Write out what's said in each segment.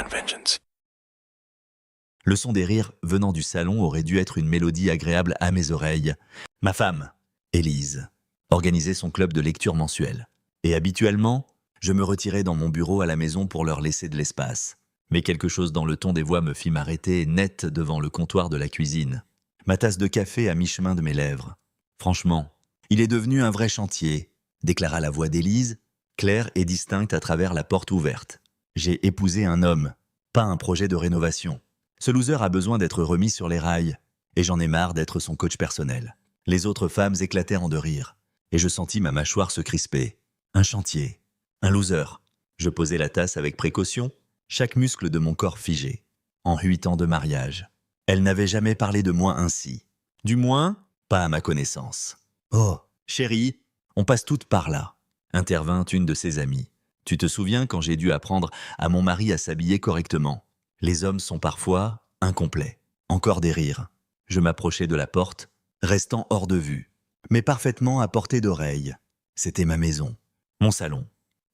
vengeance. Le son des rires venant du salon aurait dû être une mélodie agréable à mes oreilles. Ma femme, Élise, organisait son club de lecture mensuel. Et habituellement, je me retirais dans mon bureau à la maison pour leur laisser de l'espace. Mais quelque chose dans le ton des voix me fit m'arrêter net devant le comptoir de la cuisine. Ma tasse de café à mi-chemin de mes lèvres. Franchement, il est devenu un vrai chantier, déclara la voix d'Élise, claire et distincte à travers la porte ouverte. J'ai épousé un homme, pas un projet de rénovation. Ce loser a besoin d'être remis sur les rails, et j'en ai marre d'être son coach personnel. Les autres femmes éclatèrent en de rire, et je sentis ma mâchoire se crisper. Un chantier, un loser. Je posai la tasse avec précaution, chaque muscle de mon corps figé. En 8 ans de mariage, elle n'avait jamais parlé de moi ainsi. Du moins, pas à ma connaissance. « Oh, chérie, on passe toutes par là », intervint une de ses amies. « Tu te souviens quand j'ai dû apprendre à mon mari à s'habiller correctement ? Les hommes sont parfois incomplets. » Encore des rires. Je m'approchai de la porte, restant hors de vue, mais parfaitement à portée d'oreille. C'était ma maison, mon salon.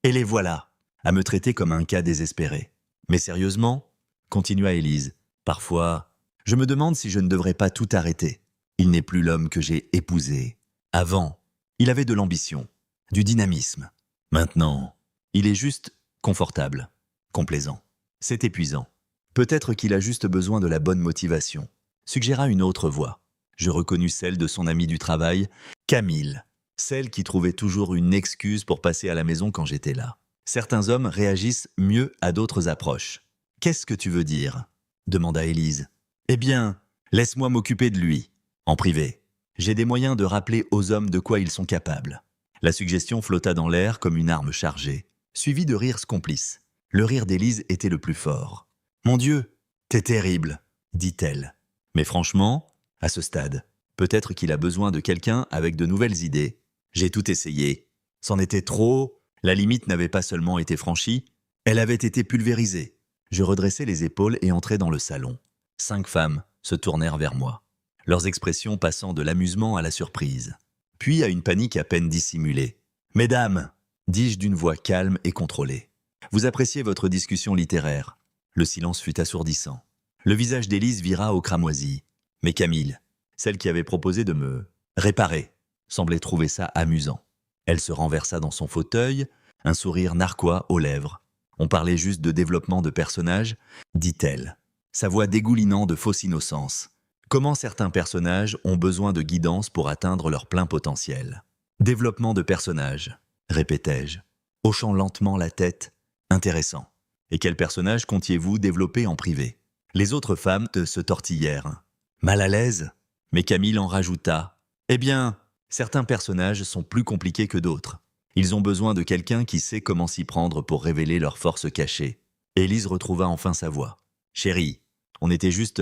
Et les voilà, à me traiter comme un cas désespéré. « Mais sérieusement ?» continua Élise. « Parfois, je me demande si je ne devrais pas tout arrêter. Il n'est plus l'homme que j'ai épousé. Avant, il avait de l'ambition, du dynamisme. Maintenant, il est juste confortable, complaisant. C'est épuisant. Peut-être qu'il a juste besoin de la bonne motivation. » Suggéra une autre voix. Je reconnus celle de son amie du travail, Camille, celle qui trouvait toujours une excuse pour passer à la maison quand j'étais là. Certains hommes réagissent mieux à d'autres approches. « Qu'est-ce que tu veux dire ?» demanda Élise. « Eh bien, laisse-moi m'occuper de lui, en privé. J'ai des moyens de rappeler aux hommes de quoi ils sont capables. » La suggestion flotta dans l'air comme une arme chargée, suivie de rires complices. Le rire d'Élise était le plus fort. « Mon Dieu, t'es terrible !» dit-elle. Mais franchement, à ce stade, peut-être qu'il a besoin de quelqu'un avec de nouvelles idées. J'ai tout essayé. C'en était trop. La limite n'avait pas seulement été franchie, elle avait été pulvérisée. Je redressai les épaules et entrai dans le salon. 5 femmes se tournèrent vers moi, leurs expressions passant de l'amusement à la surprise, puis à une panique à peine dissimulée. « Mesdames !» dis-je d'une voix calme et contrôlée. « Vous appréciez votre discussion littéraire ?» Le silence fut assourdissant. Le visage d'Élise vira au cramoisi. Mais Camille, celle qui avait proposé de me réparer, semblait trouver ça amusant. Elle se renversa dans son fauteuil, un sourire narquois aux lèvres. « On parlait juste de développement de personnages », dit-elle, sa voix dégoulinant de fausse innocence. « Comment certains personnages ont besoin de guidance pour atteindre leur plein potentiel. »« Développement de personnages », répétai-je, hochant lentement la tête. « Intéressant. Et quel personnage comptiez-vous développer en privé ?» Les autres femmes se tortillèrent. Mal à l'aise, mais Camille en rajouta. « Eh bien, certains personnages sont plus compliqués que d'autres. Ils ont besoin de quelqu'un qui sait comment s'y prendre pour révéler leurs forces cachées. » Élise retrouva enfin sa voix. « Chérie, on était juste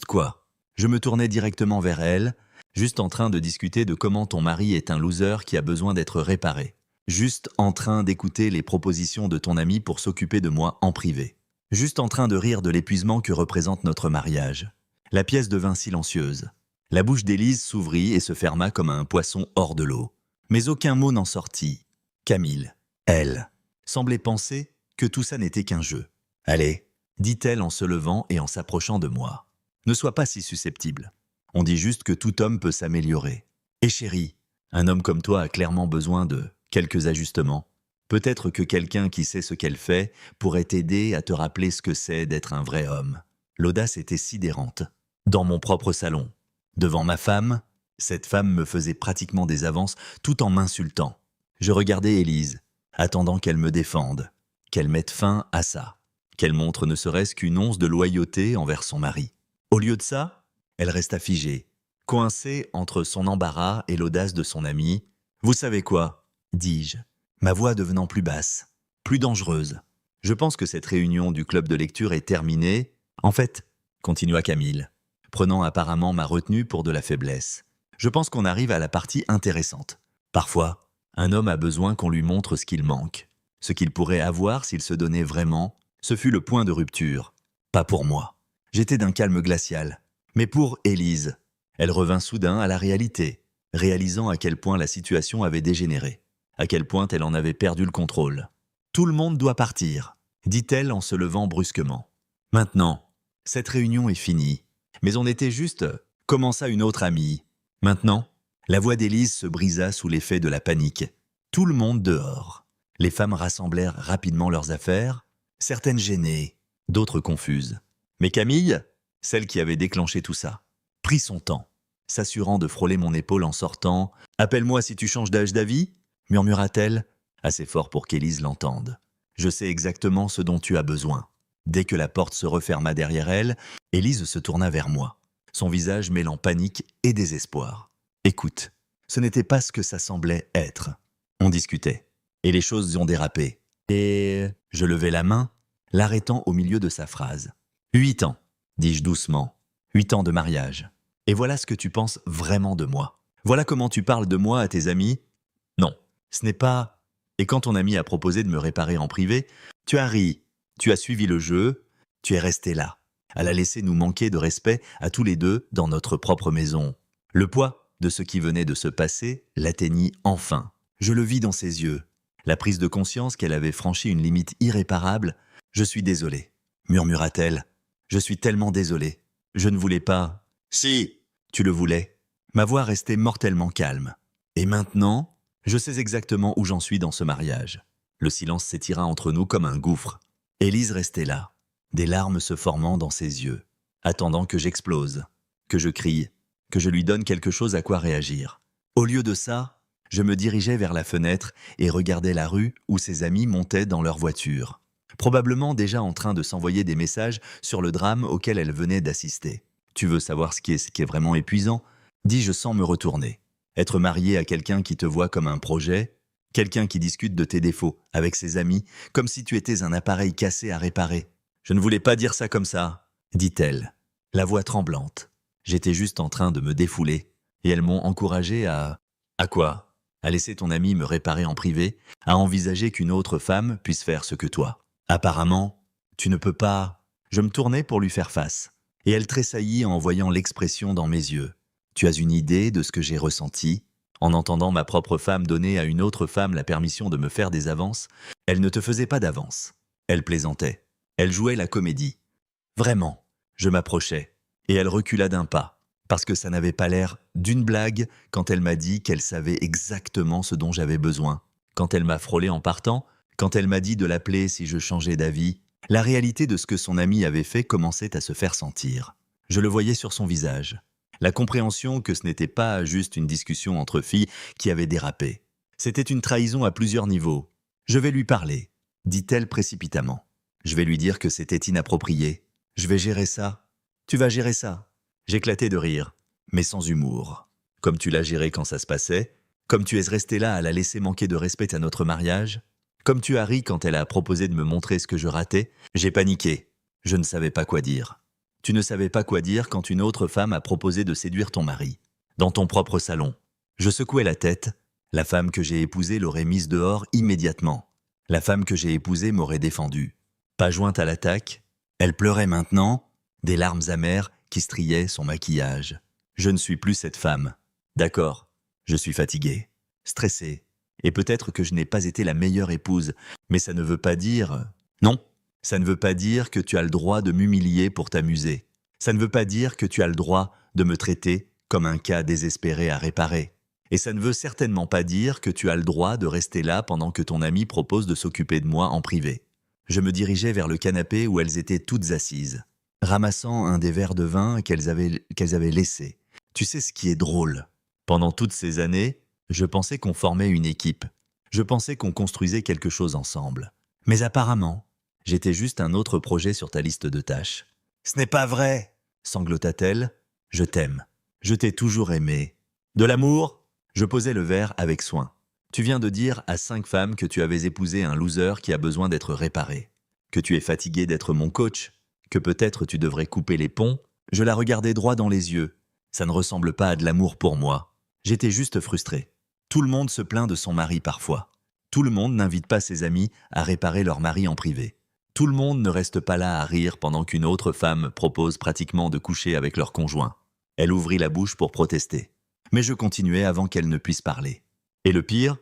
quoi ?» Je me tournai directement vers elle, juste en train de discuter de comment ton mari est un loser qui a besoin d'être réparé. Juste en train d'écouter les propositions de ton ami pour s'occuper de moi en privé. Juste en train de rire de l'épuisement que représente notre mariage. » La pièce devint silencieuse. La bouche d'Élise s'ouvrit et se ferma comme un poisson hors de l'eau. Mais aucun mot n'en sortit. Camille, elle, semblait penser que tout ça n'était qu'un jeu. « Allez, » dit-elle en se levant et en s'approchant de moi. « Ne sois pas si susceptible. On dit juste que tout homme peut s'améliorer. Et chérie, un homme comme toi a clairement besoin de quelques ajustements. Peut-être que quelqu'un qui sait ce qu'elle fait pourrait t'aider à te rappeler ce que c'est d'être un vrai homme. » L'audace était sidérante. Dans mon propre salon, devant ma femme, cette femme me faisait pratiquement des avances tout en m'insultant. Je regardais Élise, attendant qu'elle me défende, qu'elle mette fin à ça, qu'elle montre ne serait-ce qu'une once de loyauté envers son mari. Au lieu de ça, elle resta figée, coincée entre son embarras et l'audace de son amie. « Vous savez quoi ?» dis-je, ma voix devenant plus basse, plus dangereuse. « Je pense que cette réunion du club de lecture est terminée. En fait, » continua Camille, prenant apparemment ma retenue pour de la faiblesse. « Je pense qu'on arrive à la partie intéressante. Parfois, un homme a besoin qu'on lui montre ce qu'il manque. Ce qu'il pourrait avoir s'il se donnait vraiment, ce fut le point de rupture. Pas pour moi. J'étais d'un calme glacial. Mais pour Élise, elle revint soudain à la réalité, réalisant à quel point la situation avait dégénéré, à quel point elle en avait perdu le contrôle. « Tout le monde doit partir. dit-elle en se levant brusquement. Maintenant, cette réunion est finie. Mais on était juste, commença une autre amie. Maintenant, la voix d'Élise se brisa sous l'effet de la panique. Tout le monde dehors. Les femmes rassemblèrent rapidement leurs affaires, certaines gênées, d'autres confuses. Mais Camille, celle qui avait déclenché tout ça, prit son temps, s'assurant de frôler mon épaule en sortant. « Appelle-moi si tu changes d'âge d'avis » murmura-t-elle, assez fort pour qu'Élise l'entende. « Je sais exactement ce dont tu as besoin. » Dès que la porte se referma derrière elle, Élise se tourna vers moi, son visage mêlant panique et désespoir. « Écoute, ce n'était pas ce que ça semblait être. » On discutait, et les choses ont dérapé. Et je levai la main, l'arrêtant au milieu de sa phrase. « 8 ans, dis-je doucement, 8 ans de mariage. Et voilà ce que tu penses vraiment de moi. Voilà comment tu parles de moi à tes amis. Non, ce n'est pas... Et quand ton ami a proposé de me réparer en privé, tu as ri, tu as suivi le jeu, tu es resté là, à la laisser nous manquer de respect à tous les deux dans notre propre maison. » Le poids de ce qui venait de se passer l'atteignit enfin. Je le vis dans ses yeux, la prise de conscience qu'elle avait franchi une limite irréparable. « Je suis désolé, » murmura-t-elle. « Je suis tellement désolé. Je ne voulais pas. »« Si, tu le voulais. » Ma voix restait mortellement calme. Et maintenant, je sais exactement où j'en suis dans ce mariage. Le silence s'étira entre nous comme un gouffre. Élise restait là, des larmes se formant dans ses yeux, attendant que j'explose, que je crie, que je lui donne quelque chose à quoi réagir. Au lieu de ça, je me dirigeais vers la fenêtre et regardais la rue où ses amis montaient dans leur voiture, probablement déjà en train de s'envoyer des messages sur le drame auquel elle venait d'assister. Tu veux savoir ce qui est vraiment épuisant ? Dis-je sans me retourner. Être marié à quelqu'un qui te voit comme un projet, quelqu'un qui discute de tes défauts avec ses amis, comme si tu étais un appareil cassé à réparer. Je ne voulais pas dire ça comme ça, dit-elle, la voix tremblante. J'étais juste en train de me défouler, et elles m'ont encouragé à... À quoi ? À laisser ton ami me réparer en privé, à envisager qu'une autre femme puisse faire ce que toi. Apparemment, tu ne peux pas... Je me tournai pour lui faire face, et elle tressaillit en voyant l'expression dans mes yeux. Tu as une idée de ce que j'ai ressenti ? En entendant ma propre femme donner à une autre femme la permission de me faire des avances, elle ne te faisait pas d'avance. Elle plaisantait. Elle jouait la comédie. Vraiment, je m'approchai, et elle recula d'un pas, parce que ça n'avait pas l'air d'une blague quand elle m'a dit qu'elle savait exactement ce dont j'avais besoin. Quand elle m'a frôlé en partant, quand elle m'a dit de l'appeler si je changeais d'avis, la réalité de ce que son ami avait fait commençait à se faire sentir. Je le voyais sur son visage. La compréhension que ce n'était pas juste une discussion entre filles qui avait dérapé. C'était une trahison à plusieurs niveaux. « Je vais lui parler », dit-elle précipitamment. « Je vais lui dire que c'était inapproprié. Je vais gérer ça. Tu vas gérer ça. » J'éclatai de rire, mais sans humour. Comme tu l'as géré quand ça se passait, comme tu es resté là à la laisser manquer de respect à notre mariage, comme tu as ri quand elle a proposé de me montrer ce que je ratais, j'ai paniqué. Je ne savais pas quoi dire. Tu ne savais pas quoi dire quand une autre femme a proposé de séduire ton mari, dans ton propre salon. Je secouai la tête. La femme que j'ai épousée l'aurait mise dehors immédiatement. La femme que j'ai épousée m'aurait défendu. Pas jointe à l'attaque, elle pleurait maintenant, des larmes amères qui striaient son maquillage. Je ne suis plus cette femme. D'accord, je suis fatigué, stressé, et peut-être que je n'ai pas été la meilleure épouse, mais ça ne veut pas dire... Non, ça ne veut pas dire que tu as le droit de m'humilier pour t'amuser. Ça ne veut pas dire que tu as le droit de me traiter comme un cas désespéré à réparer. Et ça ne veut certainement pas dire que tu as le droit de rester là pendant que ton ami propose de s'occuper de moi en privé. Je me dirigeais vers le canapé où elles étaient toutes assises, ramassant un des verres de vin qu'elles avaient laissés. Tu sais ce qui est drôle ? Pendant toutes ces années, je pensais qu'on formait une équipe. Je pensais qu'on construisait quelque chose ensemble. Mais apparemment, j'étais juste un autre projet sur ta liste de tâches. « Ce n'est pas vrai !» sanglota-t-elle. « Je t'aime. Je t'ai toujours aimé. »« De l'amour ?» Je posai le verre avec soin. « Tu viens de dire à 5 femmes que tu avais épousé un loser qui a besoin d'être réparé. Que tu es fatigué d'être mon coach. Que peut-être tu devrais couper les ponts. » Je la regardais droit dans les yeux. Ça ne ressemble pas à de l'amour pour moi. J'étais juste frustré. Tout le monde se plaint de son mari parfois. Tout le monde n'invite pas ses amis à réparer leur mari en privé. Tout le monde ne reste pas là à rire pendant qu'une autre femme propose pratiquement de coucher avec leur conjoint. Elle ouvrit la bouche pour protester. Mais je continuais avant qu'elle ne puisse parler. Et le pire,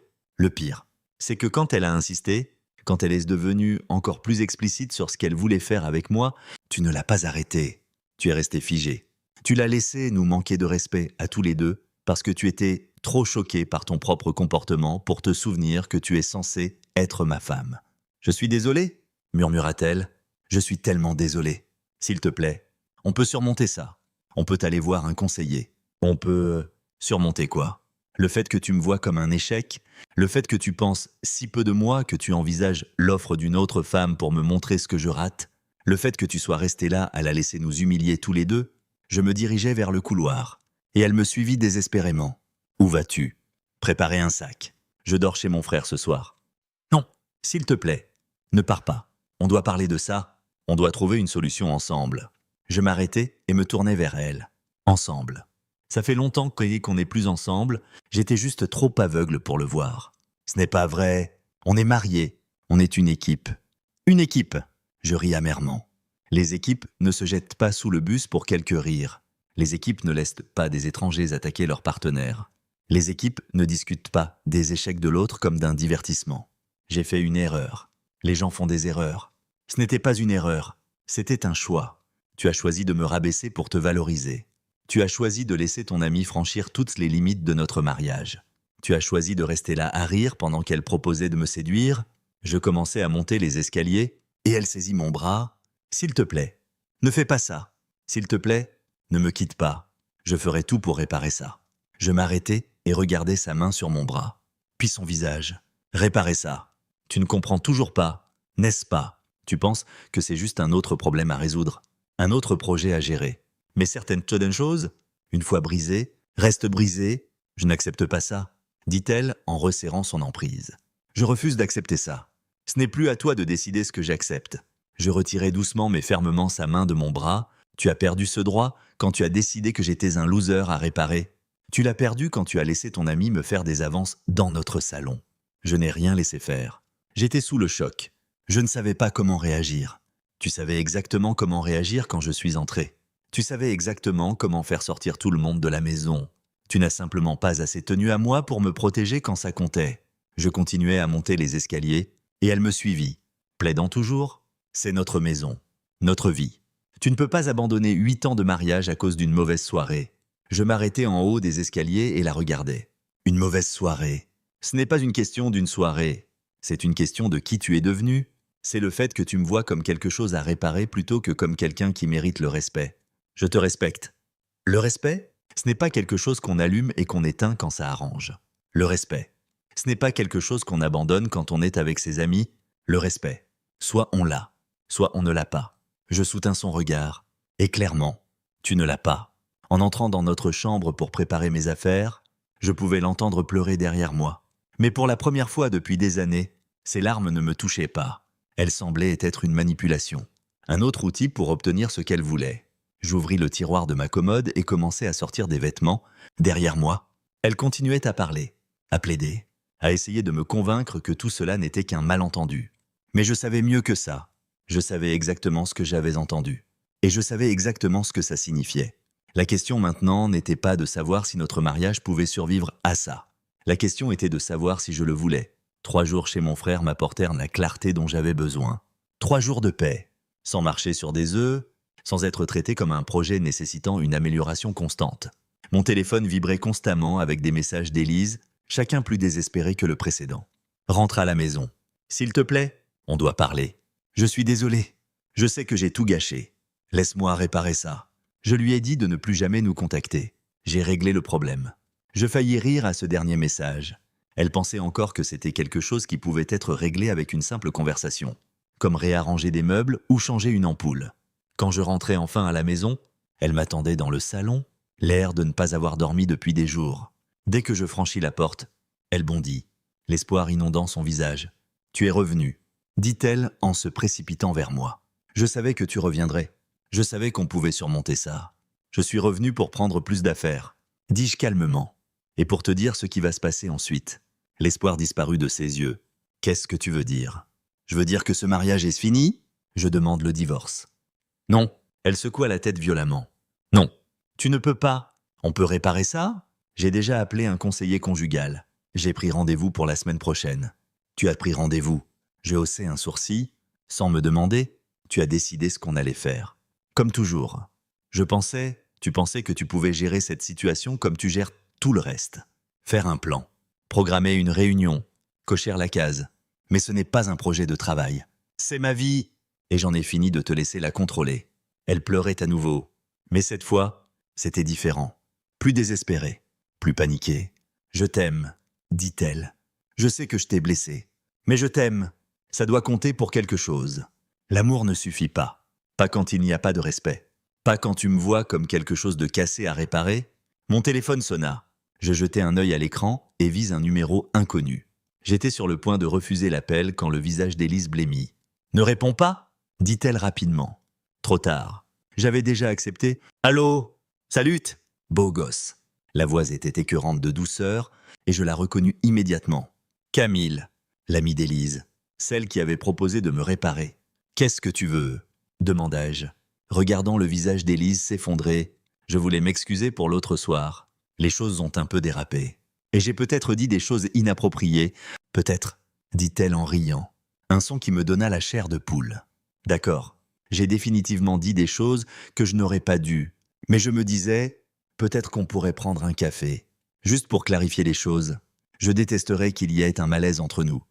c'est que quand elle a insisté, Quand elle est devenue encore plus explicite sur ce qu'elle voulait faire avec moi, tu ne l'as pas arrêtée. Tu es resté figé. Tu l'as laissé nous manquer de respect à tous les deux parce que tu étais trop choqué par ton propre comportement pour te souvenir que tu es censé être ma femme. Je suis désolé, murmura-t-elle. Je suis tellement désolé. S'il te plaît, on peut surmonter ça. On peut aller voir un conseiller. On peut... Surmonter quoi? Le fait que tu me vois comme un échec? Le fait que tu penses si peu de moi que tu envisages l'offre d'une autre femme pour me montrer ce que je rate? Le fait que tu sois resté là à la laisser nous humilier tous les deux? Je me dirigeais vers le couloir. Et elle me suivit désespérément. Où vas-tu? Préparer un sac. Je dors chez mon frère ce soir. Non, s'il te plaît, ne pars pas. On doit parler de ça. On doit trouver une solution ensemble. Je m'arrêtais et me tournais vers elle. Ensemble. Ça fait longtemps qu'on n'est plus ensemble, j'étais juste trop aveugle pour le voir. Ce n'est pas vrai. On est mariés. On est une équipe. Une équipe. Je ris amèrement. Les équipes ne se jettent pas sous le bus pour quelques rires. Les équipes ne laissent pas des étrangers attaquer leurs partenaires. Les équipes ne discutent pas des échecs de l'autre comme d'un divertissement. J'ai fait une erreur. Les gens font des erreurs. Ce n'était pas une erreur. C'était un choix. Tu as choisi de me rabaisser pour te valoriser. Tu as choisi de laisser ton amie franchir toutes les limites de notre mariage. Tu as choisi de rester là à rire pendant qu'elle proposait de me séduire. Je commençais à monter les escaliers et elle saisit mon bras. « S'il te plaît, ne fais pas ça. S'il te plaît, ne me quitte pas. Je ferai tout pour réparer ça. » Je m'arrêtais et regardais sa main sur mon bras. Puis son visage. « Réparer ça. Tu ne comprends toujours pas, n'est-ce pas? Tu penses que c'est juste un autre problème à résoudre, un autre projet à gérer. Mais certaines choses, une fois brisées, restent brisées. Je n'accepte pas ça, dit-elle en resserrant son emprise. Je refuse d'accepter ça. Ce n'est plus à toi de décider ce que j'accepte. Je retirai doucement mais fermement sa main de mon bras. Tu as perdu ce droit quand tu as décidé que j'étais un loser à réparer. Tu l'as perdu quand tu as laissé ton ami me faire des avances dans notre salon. Je n'ai rien laissé faire. J'étais sous le choc. Je ne savais pas comment réagir. Tu savais exactement comment réagir quand je suis entré. Tu savais exactement comment faire sortir tout le monde de la maison. Tu n'as simplement pas assez tenu à moi pour me protéger quand ça comptait. Je continuais à monter les escaliers et elle me suivit. Plaidant toujours, c'est notre maison, notre vie. Tu ne peux pas abandonner 8 ans de mariage à cause d'une mauvaise soirée. Je m'arrêtais en haut des escaliers et la regardais. Une mauvaise soirée. Ce n'est pas une question d'une soirée. C'est une question de qui tu es devenu. C'est le fait que tu me vois comme quelque chose à réparer plutôt que comme quelqu'un qui mérite le respect. Je te respecte. Le respect, ce n'est pas quelque chose qu'on allume et qu'on éteint quand ça arrange. Le respect, ce n'est pas quelque chose qu'on abandonne quand on est avec ses amis. Le respect, soit on l'a, soit on ne l'a pas. Je soutins son regard. Et clairement, tu ne l'as pas. En entrant dans notre chambre pour préparer mes affaires, je pouvais l'entendre pleurer derrière moi. Mais pour la première fois depuis des années, ses larmes ne me touchaient pas. Elles semblaient être une manipulation. Un autre outil pour obtenir ce qu'elle voulait. J'ouvris le tiroir de ma commode et commençai à sortir des vêtements. Derrière moi, elle continuait à parler, à plaider, à essayer de me convaincre que tout cela n'était qu'un malentendu. Mais je savais mieux que ça. Je savais exactement ce que j'avais entendu. Et je savais exactement ce que ça signifiait. La question maintenant n'était pas de savoir si notre mariage pouvait survivre à ça. La question était de savoir si je le voulais. 3 jours chez mon frère m'apportèrent la clarté dont j'avais besoin. 3 jours de paix, sans marcher sur des œufs, sans être traité comme un projet nécessitant une amélioration constante. Mon téléphone vibrait constamment avec des messages d'Élise, chacun plus désespéré que le précédent. Rentre à la maison. S'il te plaît, on doit parler. Je suis désolé. Je sais que j'ai tout gâché. Laisse-moi réparer ça. Je lui ai dit de ne plus jamais nous contacter. J'ai réglé le problème. Je faillis rire à ce dernier message. Elle pensait encore que c'était quelque chose qui pouvait être réglé avec une simple conversation, comme réarranger des meubles ou changer une ampoule. Quand je rentrais enfin à la maison, elle m'attendait dans le salon, l'air de ne pas avoir dormi depuis des jours. Dès que je franchis la porte, elle bondit, l'espoir inondant son visage. « Tu es revenu », dit-elle en se précipitant vers moi. « Je savais que tu reviendrais. Je savais qu'on pouvait surmonter ça. Je suis revenu pour prendre plus d'affaires, » dis-je calmement. Et pour te dire ce qui va se passer ensuite. L'espoir disparut de ses yeux. « Qu'est-ce que tu veux dire ? Je veux dire que ce mariage est fini ? Je demande le divorce. » Non, elle secoua la tête violemment. Non, tu ne peux pas. On peut réparer ça ? J'ai déjà appelé un conseiller conjugal. J'ai pris rendez-vous pour la semaine prochaine. Tu as pris rendez-vous. J'ai haussé un sourcil. Sans me demander, tu as décidé ce qu'on allait faire. Comme toujours. Tu pensais que tu pouvais gérer cette situation comme tu gères tout le reste. Faire un plan, programmer une réunion, cocher la case. Mais ce n'est pas un projet de travail. C'est ma vie. Et j'en ai fini de te laisser la contrôler. Elle pleurait à nouveau. Mais cette fois, c'était différent. Plus désespéré, plus paniqué. Je t'aime, dit-elle. Je sais que je t'ai blessé. Mais je t'aime. Ça doit compter pour quelque chose. L'amour ne suffit pas. Pas quand il n'y a pas de respect. Pas quand tu me vois comme quelque chose de cassé à réparer. Mon téléphone sonna. Je jetai un œil à l'écran et vis un numéro inconnu. J'étais sur le point de refuser l'appel quand le visage d'Élise blêmit. « Ne réponds pas ?» dit-elle rapidement. Trop tard. J'avais déjà accepté. « Allô ? Salut !» Beau gosse. La voix était écœurante de douceur et je la reconnus immédiatement. Camille, l'amie d'Élise, celle qui avait proposé de me réparer. « Qu'est-ce que tu veux ?» demandai-je. Regardant le visage d'Élise s'effondrer, je voulais m'excuser pour l'autre soir. Les choses ont un peu dérapé. Et j'ai peut-être dit des choses inappropriées. Peut-être, dit-elle en riant. Un son qui me donna la chair de poule. D'accord, j'ai définitivement dit des choses que je n'aurais pas dû. Mais je me disais, peut-être qu'on pourrait prendre un café. Juste pour clarifier les choses. Je détesterais qu'il y ait un malaise entre nous.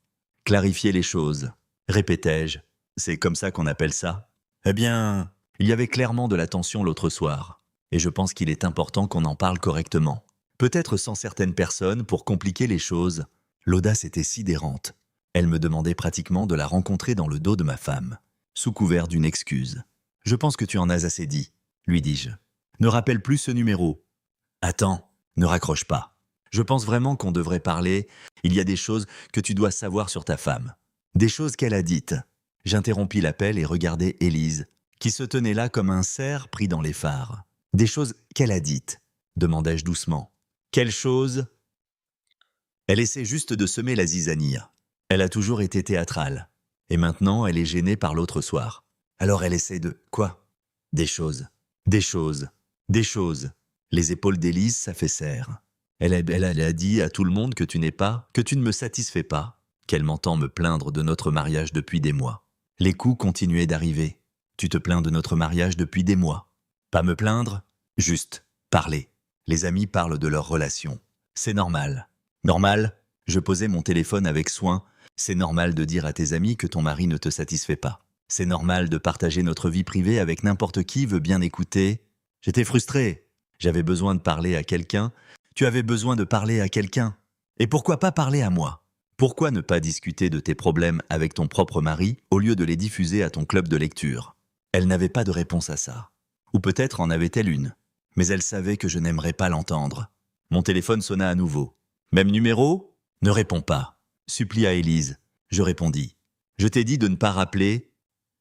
Clarifier les choses, répétai-je. C'est comme ça qu'on appelle ça ? Eh bien, il y avait clairement de la tension l'autre soir. Et je pense qu'il est important qu'on en parle correctement. Peut-être sans certaines personnes pour compliquer les choses. L'audace était sidérante. Elle me demandait pratiquement de la rencontrer dans le dos de ma femme, sous couvert d'une excuse. « Je pense que tu en as assez dit, » lui dis-je. « Ne rappelle plus ce numéro. »« Attends, ne raccroche pas. Je pense vraiment qu'on devrait parler. Il y a des choses que tu dois savoir sur ta femme. Des choses qu'elle a dites. » J'interrompis l'appel et regardai Élise, qui se tenait là comme un cerf pris dans les phares. « Des choses qu'elle a dites ?» demandai-je doucement. « Quelles choses ?» Elle essaie juste de semer la zizanie. Elle a toujours été théâtrale. Et maintenant, elle est gênée par l'autre soir. Alors elle essaie de... Quoi ? Des choses. Des choses. Des choses. Les épaules d'Élise s'affaissèrent. Elle a dit à tout le monde que tu n'es pas, que tu ne me satisfais pas, qu'elle m'entend me plaindre de notre mariage depuis des mois. Les coups continuaient d'arriver. Tu te plains de notre mariage depuis des mois. Pas me plaindre, juste parler. Les amis parlent de leur relation. C'est normal. Normal ? Je posais mon téléphone avec soin. C'est normal de dire à tes amis que ton mari ne te satisfait pas. C'est normal de partager notre vie privée avec n'importe qui veut bien écouter. J'étais frustré. J'avais besoin de parler à quelqu'un. Tu avais besoin de parler à quelqu'un. Et pourquoi pas parler à moi ? Pourquoi ne pas discuter de tes problèmes avec ton propre mari au lieu de les diffuser à ton club de lecture ? Elle n'avait pas de réponse à ça. Ou peut-être en avait-elle une. Mais elle savait que je n'aimerais pas l'entendre. Mon téléphone sonna à nouveau. Même numéro ? Ne réponds pas. Supplia Élise. Je répondis. Je t'ai dit de ne pas rappeler.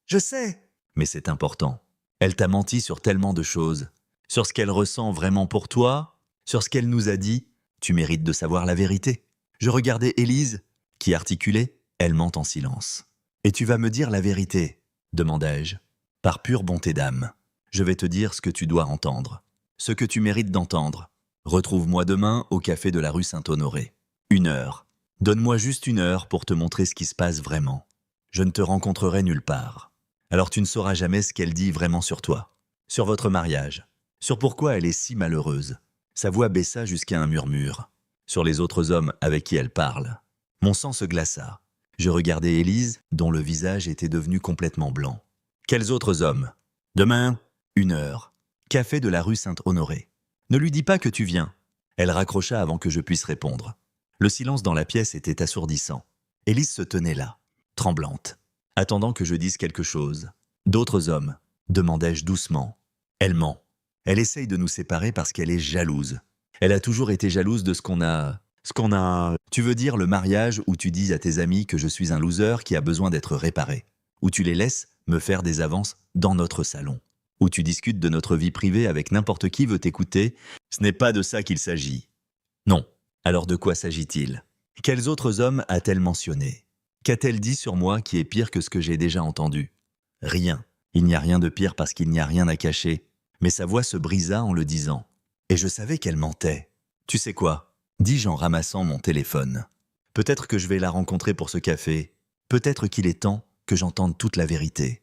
Je sais. Mais c'est important. Elle t'a menti sur tellement de choses. Sur ce qu'elle ressent vraiment pour toi, sur ce qu'elle nous a dit. Tu mérites de savoir la vérité. Je regardais Élise, qui articulait. Elle ment en silence. Et tu vas me dire la vérité, demandai-je. Par pure bonté d'âme. Je vais te dire ce que tu dois entendre. Ce que tu mérites d'entendre. Retrouve-moi demain au café de la rue Saint-Honoré. 1 heure. Donne-moi juste 1 heure pour te montrer ce qui se passe vraiment. Je ne te rencontrerai nulle part. Alors tu ne sauras jamais ce qu'elle dit vraiment sur toi. Sur votre mariage. Sur pourquoi elle est si malheureuse. Sa voix baissa jusqu'à un murmure. Sur les autres hommes avec qui elle parle. Mon sang se glaça. Je regardais Élise, dont le visage était devenu complètement blanc. Quels autres hommes ? Demain, 1 heure. Café de la rue Saint-Honoré. Ne lui dis pas que tu viens. Elle raccrocha avant que je puisse répondre. Le silence dans la pièce était assourdissant. Élise se tenait là, tremblante, attendant que je dise quelque chose. D'autres hommes, demandai-je doucement. Elle ment. Elle essaye de nous séparer parce qu'elle est jalouse. Elle a toujours été jalouse de ce qu'on a... Tu veux dire le mariage où tu dis à tes amis que je suis un loser qui a besoin d'être réparé. Où tu les laisses me faire des avances dans notre salon. Où tu discutes de notre vie privée avec n'importe qui veut t'écouter. Ce n'est pas de ça qu'il s'agit. Non. Alors de quoi s'agit-il ? Quels autres hommes a-t-elle mentionné ? Qu'a-t-elle dit sur moi qui est pire que ce que j'ai déjà entendu ? Rien. Il n'y a rien de pire parce qu'il n'y a rien à cacher. Mais sa voix se brisa en le disant. Et je savais qu'elle mentait. Tu sais quoi ? Dis-je en ramassant mon téléphone. Peut-être que je vais la rencontrer pour ce café. Peut-être qu'il est temps que j'entende toute la vérité.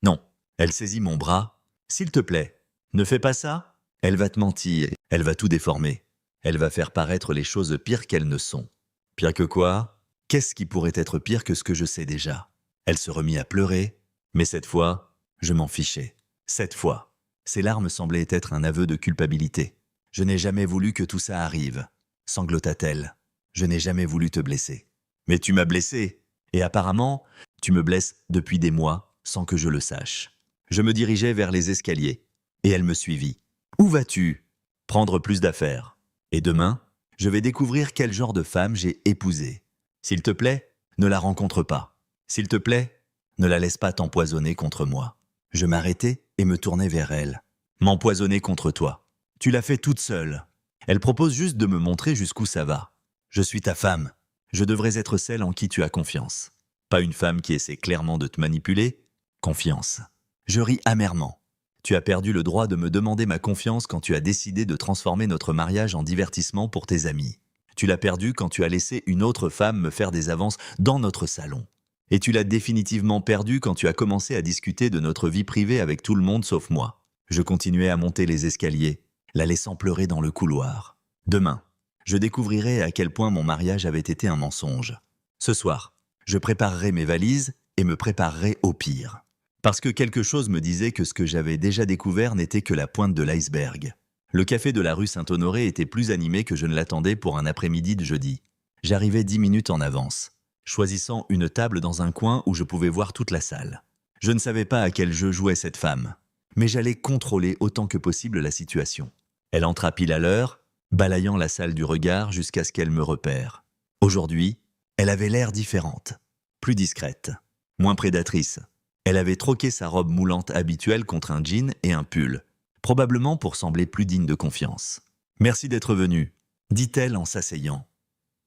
Non, elle saisit mon bras. S'il te plaît, ne fais pas ça. Elle va te mentir, elle va tout déformer. Elle va faire paraître les choses pires qu'elles ne sont. Pire que quoi? Qu'est-ce qui pourrait être pire que ce que je sais déjà? Elle se remit à pleurer, mais cette fois, je m'en fichais. Cette fois, ses larmes semblaient être un aveu de culpabilité. Je n'ai jamais voulu que tout ça arrive, sanglota-t-elle. Je n'ai jamais voulu te blesser. Mais tu m'as blessé, et apparemment, tu me blesses depuis des mois sans que je le sache. Je me dirigeais vers les escaliers, et elle me suivit. Où vas-tu? Prendre plus d'affaires. Et demain, je vais découvrir quel genre de femme j'ai épousée. S'il te plaît, ne la rencontre pas. S'il te plaît, ne la laisse pas t'empoisonner contre moi. Je m'arrêtai et me tournai vers elle. M'empoisonner contre toi. Tu l'as fait toute seule. Elle propose juste de me montrer jusqu'où ça va. Je suis ta femme. Je devrais être celle en qui tu as confiance. Pas une femme qui essaie clairement de te manipuler. Confiance. Je ris amèrement. Tu as perdu le droit de me demander ma confiance quand tu as décidé de transformer notre mariage en divertissement pour tes amis. Tu l'as perdu quand tu as laissé une autre femme me faire des avances dans notre salon. Et tu l'as définitivement perdu quand tu as commencé à discuter de notre vie privée avec tout le monde sauf moi. Je continuais à monter les escaliers, la laissant pleurer dans le couloir. Demain, je découvrirai à quel point mon mariage avait été un mensonge. Ce soir, je préparerai mes valises et me préparerai au pire. Parce que quelque chose me disait que ce que j'avais déjà découvert n'était que la pointe de l'iceberg. Le café de la rue Saint-Honoré était plus animé que je ne l'attendais pour un après-midi de jeudi. J'arrivais 10 minutes en avance, choisissant une table dans un coin où je pouvais voir toute la salle. Je ne savais pas à quel jeu jouait cette femme, mais j'allais contrôler autant que possible la situation. Elle entra pile à l'heure, balayant la salle du regard jusqu'à ce qu'elle me repère. Aujourd'hui, elle avait l'air différente, plus discrète, moins prédatrice. Elle avait troqué sa robe moulante habituelle contre un jean et un pull, probablement pour sembler plus digne de confiance. « Merci d'être venu », dit-elle en s'asseyant,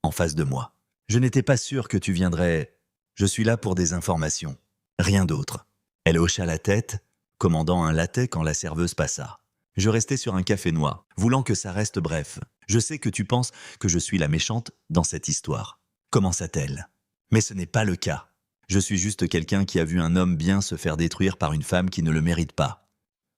en face de moi. « Je n'étais pas sûre que tu viendrais. Je suis là pour des informations. Rien d'autre. » Elle hocha la tête, commandant un latte quand la serveuse passa. Je restais sur un café noir, voulant que ça reste bref. Je sais que tu penses que je suis la méchante dans cette histoire. Commença-t-elle. Mais ce n'est pas le cas. Je suis juste quelqu'un qui a vu un homme bien se faire détruire par une femme qui ne le mérite pas.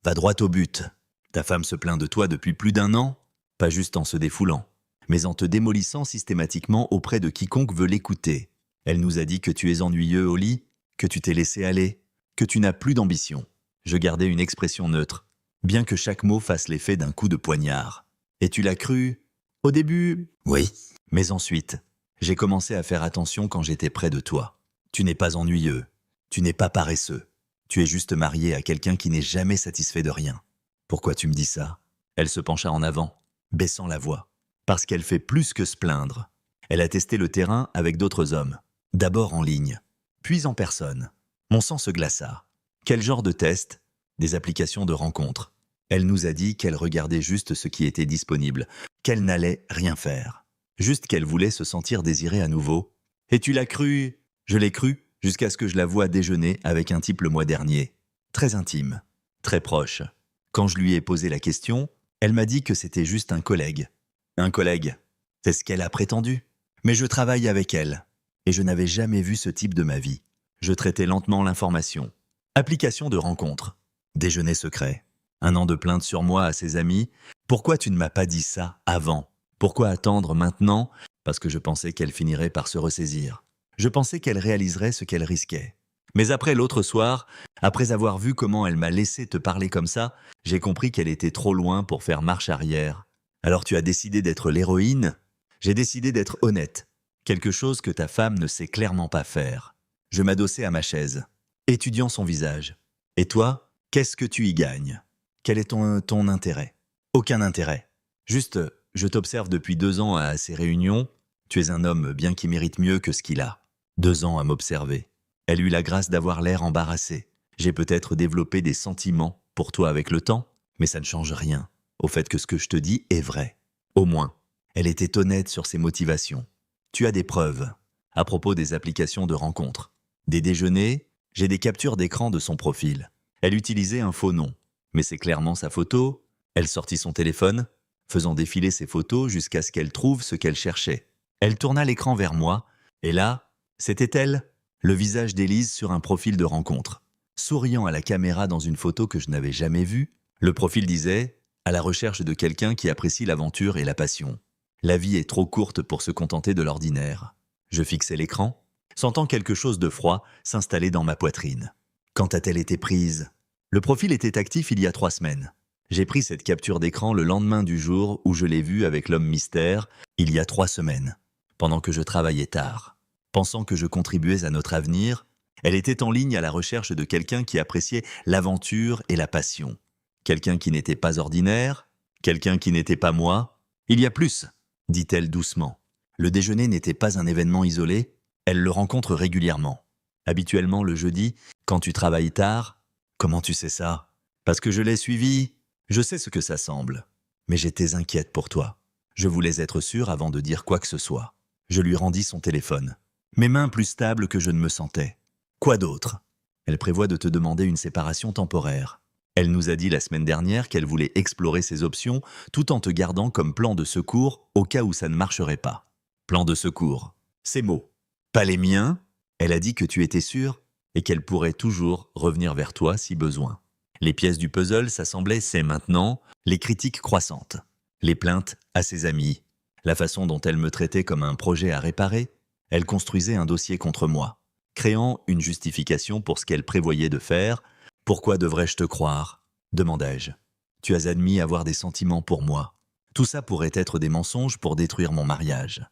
Va droit au but. Ta femme se plaint de toi depuis plus d'1 an, pas juste en se défoulant, mais en te démolissant systématiquement auprès de quiconque veut l'écouter. Elle nous a dit que tu es ennuyeux au lit, que tu t'es laissé aller, que tu n'as plus d'ambition. Je gardais une expression neutre, bien que chaque mot fasse l'effet d'un coup de poignard. Et tu l'as cru? Au début, oui. Mais ensuite, j'ai commencé à faire attention quand j'étais près de toi. Tu n'es pas ennuyeux, tu n'es pas paresseux. Tu es juste marié à quelqu'un qui n'est jamais satisfait de rien. Pourquoi tu me dis ça? Elle se pencha en avant, baissant la voix. Parce qu'elle fait plus que se plaindre. Elle a testé le terrain avec d'autres hommes. D'abord en ligne, puis en personne. Mon sang se glaça. Quel genre de test? Des applications de rencontres. Elle nous a dit qu'elle regardait juste ce qui était disponible, qu'elle n'allait rien faire. Juste qu'elle voulait se sentir désirée à nouveau. Et tu l'as cru? Je l'ai cru jusqu'à ce que je la voie déjeuner avec un type le mois dernier. Très intime, très proche. Quand je lui ai posé la question, elle m'a dit que c'était juste un collègue. Un collègue, c'est ce qu'elle a prétendu. Mais je travaille avec elle, et je n'avais jamais vu ce type de ma vie. Je traitais lentement l'information. Application de rencontre. Déjeuner secret. 1 an de plainte sur moi à ses amis. Pourquoi tu ne m'as pas dit ça avant? Pourquoi attendre maintenant? Parce que je pensais qu'elle finirait par se ressaisir. Je pensais qu'elle réaliserait ce qu'elle risquait. Mais après l'autre soir, après avoir vu comment elle m'a laissé te parler comme ça, j'ai compris qu'elle était trop loin pour faire marche arrière. Alors tu as décidé d'être l'héroïne? J'ai décidé d'être honnête. Quelque chose que ta femme ne sait clairement pas faire. Je m'adossai à ma chaise, étudiant son visage. Et toi, qu'est-ce que tu y gagnes? Quel est ton intérêt? Aucun intérêt. Juste, je t'observe depuis 2 ans à ces réunions. Tu es un homme bien qui mérite mieux que ce qu'il a. 2 ans à m'observer. Elle eut la grâce d'avoir l'air embarrassé. J'ai peut-être développé des sentiments pour toi avec le temps, mais ça ne change rien au fait que ce que je te dis est vrai. Au moins, elle était honnête sur ses motivations. Tu as des preuves à propos des applications de rencontres. Des déjeuners, j'ai des captures d'écran de son profil. Elle utilisait un faux nom, mais c'est clairement sa photo. Elle sortit son téléphone, faisant défiler ses photos jusqu'à ce qu'elle trouve ce qu'elle cherchait. Elle tourna l'écran vers moi, et là, c'était elle, Le visage d'Élise sur un profil de rencontre. Souriant à la caméra dans une photo que je n'avais jamais vue, le profil disait « À la recherche de quelqu'un qui apprécie l'aventure et la passion. La vie est trop courte pour se contenter de l'ordinaire. » Je fixais l'écran, sentant quelque chose de froid s'installer dans ma poitrine. Quand a-t-elle été prise? Le profil était actif il y a 3 semaines. J'ai pris cette capture d'écran le lendemain du jour où je l'ai vue avec l'homme mystère, il y a 3 semaines, pendant que je travaillais tard. Pensant que je contribuais à notre avenir, elle était en ligne à la recherche de quelqu'un qui appréciait l'aventure et la passion. Quelqu'un qui n'était pas ordinaire, quelqu'un qui n'était pas moi. Il y a plus, dit-elle doucement. Le déjeuner n'était pas un événement isolé, elle le rencontre régulièrement. Habituellement le jeudi, quand tu travailles tard. Comment tu sais ça? Parce que je l'ai suivi. Je sais ce que ça semble. Mais j'étais inquiète pour toi. Je voulais être sûre avant de dire quoi que ce soit. Je lui rendis son téléphone. Mes mains plus stables que je ne me sentais. Quoi d'autre? Elle prévoit de te demander une séparation temporaire. Elle nous a dit la semaine dernière qu'elle voulait explorer ses options tout en te gardant comme plan de secours au cas où ça ne marcherait pas. Plan de secours. Ces mots. Pas les miens. Elle a dit que tu étais sûre et qu'elle pourrait toujours revenir vers toi si besoin. Les pièces du puzzle s'assemblaient, c'est maintenant, les critiques croissantes, les plaintes à ses amis, la façon dont elle me traitait comme un projet à réparer. Elle construisait un dossier contre moi, créant une justification pour ce qu'elle prévoyait de faire. « Pourquoi devrais-je te croire ?» demandai-je. « Tu as admis avoir des sentiments pour moi. Tout ça pourrait être des mensonges pour détruire mon mariage. »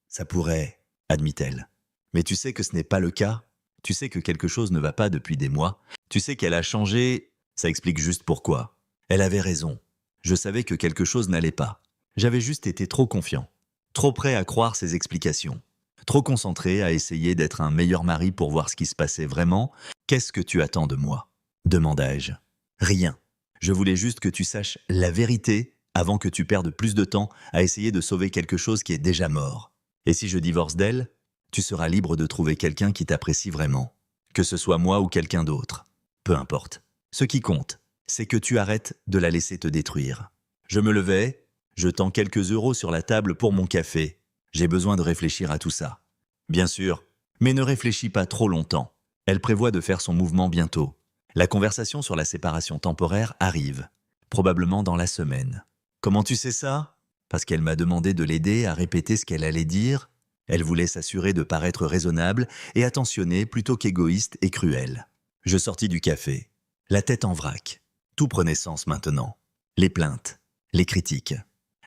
Ça pourrait, admit-elle. Mais tu sais que ce n'est pas le cas. Tu sais que quelque chose ne va pas depuis des mois. Tu sais qu'elle a changé. Ça explique juste pourquoi. Elle avait raison. Je savais que quelque chose n'allait pas. J'avais juste été trop confiant, trop prêt à croire ses explications, trop concentré à essayer d'être un meilleur mari pour voir ce qui se passait vraiment. « Qu'est-ce que tu attends de moi ?» demandai-je. « Rien. Je voulais juste que tu saches la vérité avant que tu perdes plus de temps à essayer de sauver quelque chose qui est déjà mort. Et si je divorce d'elle, tu seras libre de trouver quelqu'un qui t'apprécie vraiment. Que ce soit moi ou quelqu'un d'autre. Peu importe. Ce qui compte, c'est que tu arrêtes de la laisser te détruire. » Je me levai, jetant quelques euros sur la table pour mon café. J'ai besoin de réfléchir à tout ça. Bien sûr, mais ne réfléchis pas trop longtemps. Elle prévoit de faire son mouvement bientôt. La conversation sur la séparation temporaire arrive, probablement dans la semaine. Comment tu sais ça? Parce qu'elle m'a demandé de l'aider à répéter ce qu'elle allait dire. Elle voulait s'assurer de paraître raisonnable et attentionnée plutôt qu'égoïste et cruelle. Je sortis du café, la tête en vrac. Tout prenait sens maintenant. Les plaintes, les critiques,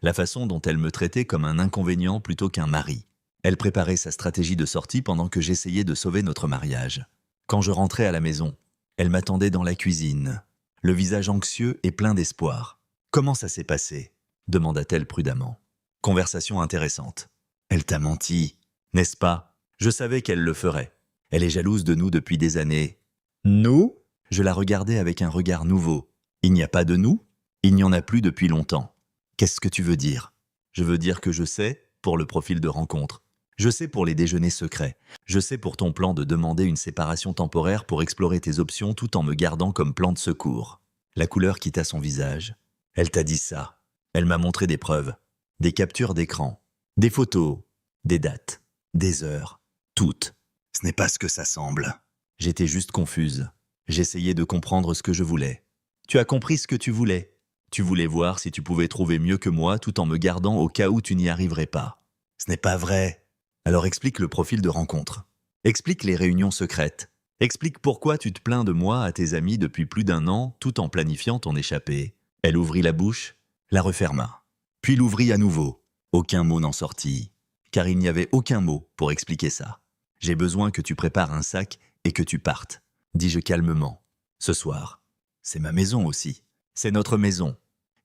la façon dont elle me traitait comme un inconvénient plutôt qu'un mari. Elle préparait sa stratégie de sortie pendant que j'essayais de sauver notre mariage. Quand je rentrais à la maison, elle m'attendait dans la cuisine, le visage anxieux et plein d'espoir. « Comment ça s'est passé ?» demanda-t-elle prudemment. Conversation intéressante. « Elle t'a menti, n'est-ce pas? Je savais qu'elle le ferait. Elle est jalouse de nous depuis des années. » « Nous ?» Je la regardais avec un regard nouveau. « Il n'y a pas de nous? Il n'y en a plus depuis longtemps. Qu'est-ce que tu veux dire? » Je veux dire que je sais, pour le profil de rencontre. Je sais pour les déjeuners secrets. Je sais pour ton plan de demander une séparation temporaire pour explorer tes options tout en me gardant comme plan de secours. La couleur quitta son visage. Elle t'a dit ça. Elle m'a montré des preuves, des captures d'écran, des photos, des dates, des heures, toutes. Ce n'est pas ce que ça semble. J'étais juste confuse. J'essayais de comprendre ce que je voulais. Tu as compris ce que tu voulais. Tu voulais voir si tu pouvais trouver mieux que moi tout en me gardant au cas où tu n'y arriverais pas. Ce n'est pas vrai. Alors explique le profil de rencontre. Explique les réunions secrètes. Explique pourquoi tu te plains de moi à tes amis depuis plus d'1 an tout en planifiant ton échappée. Elle ouvrit la bouche, la referma. Puis l'ouvrit à nouveau. Aucun mot n'en sortit, car il n'y avait aucun mot pour expliquer ça. J'ai besoin que tu prépares un sac et que tu partes, dis-je calmement. Ce soir. C'est ma maison aussi. C'est notre maison.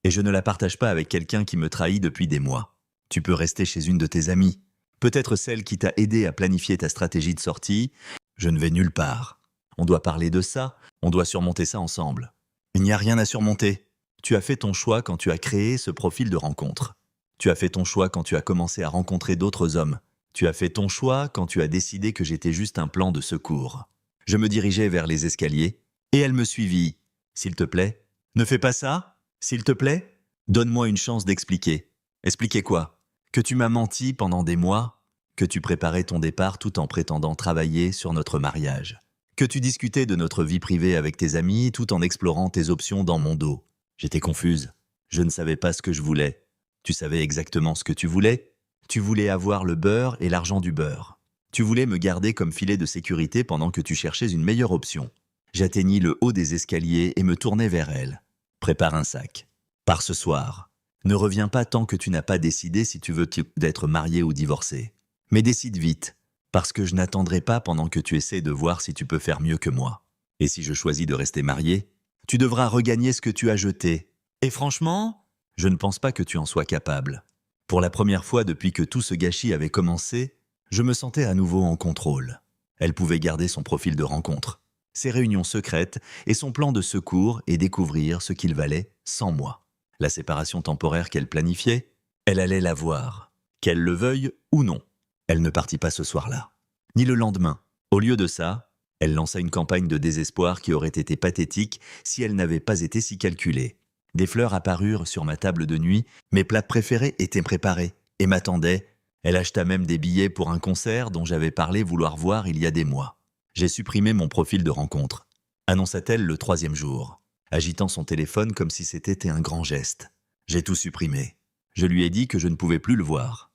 Et je ne la partage pas avec quelqu'un qui me trahit depuis des mois. Tu peux rester chez une de tes amies. Peut-être celle qui t'a aidé à planifier ta stratégie de sortie. Je ne vais nulle part. On doit parler de ça. On doit surmonter ça ensemble. Il n'y a rien à surmonter. Tu as fait ton choix quand tu as créé ce profil de rencontre. Tu as fait ton choix quand tu as commencé à rencontrer d'autres hommes. Tu as fait ton choix quand tu as décidé que j'étais juste un plan de secours. Je me dirigeais vers les escaliers et elle me suivit. S'il te plaît, ne fais pas ça. S'il te plaît, donne-moi une chance d'expliquer. Expliquer quoi? Que tu m'as menti pendant des mois? que tu préparais ton départ tout en prétendant travailler sur notre mariage, que tu discutais de notre vie privée avec tes amis tout en explorant tes options dans mon dos. J'étais confuse. Je ne savais pas ce que je voulais. Tu savais exactement ce que tu voulais. Tu voulais avoir le beurre et l'argent du beurre. Tu voulais me garder comme filet de sécurité pendant que tu cherchais une meilleure option. J'atteignis le haut des escaliers et me tournai vers elle. Prépare un sac. Pars ce soir. Ne reviens pas tant que tu n'as pas décidé si tu veux d'être marié ou divorcé. Mais décide vite, parce que je n'attendrai pas pendant que tu essaies de voir si tu peux faire mieux que moi. Et si je choisis de rester marié, tu devras regagner ce que tu as jeté. Et franchement, je ne pense pas que tu en sois capable. Pour la première fois depuis que tout ce gâchis avait commencé, je me sentais à nouveau en contrôle. Elle pouvait garder son profil de rencontre, ses réunions secrètes et son plan de secours et découvrir ce qu'il valait sans moi. La séparation temporaire qu'elle planifiait, elle allait la voir, qu'elle le veuille ou non. Elle ne partit pas ce soir-là, ni le lendemain. Au lieu de ça, elle lança une campagne de désespoir qui aurait été pathétique si elle n'avait pas été si calculée. Des fleurs apparurent sur ma table de nuit, mes plats préférés étaient préparés et m'attendaient. Elle acheta même des billets pour un concert dont j'avais parlé vouloir voir il y a des mois. J'ai supprimé mon profil de rencontre, annonça-t-elle le 3e jour, agitant son téléphone comme si c'était un grand geste. J'ai tout supprimé. Je lui ai dit que je ne pouvais plus le voir.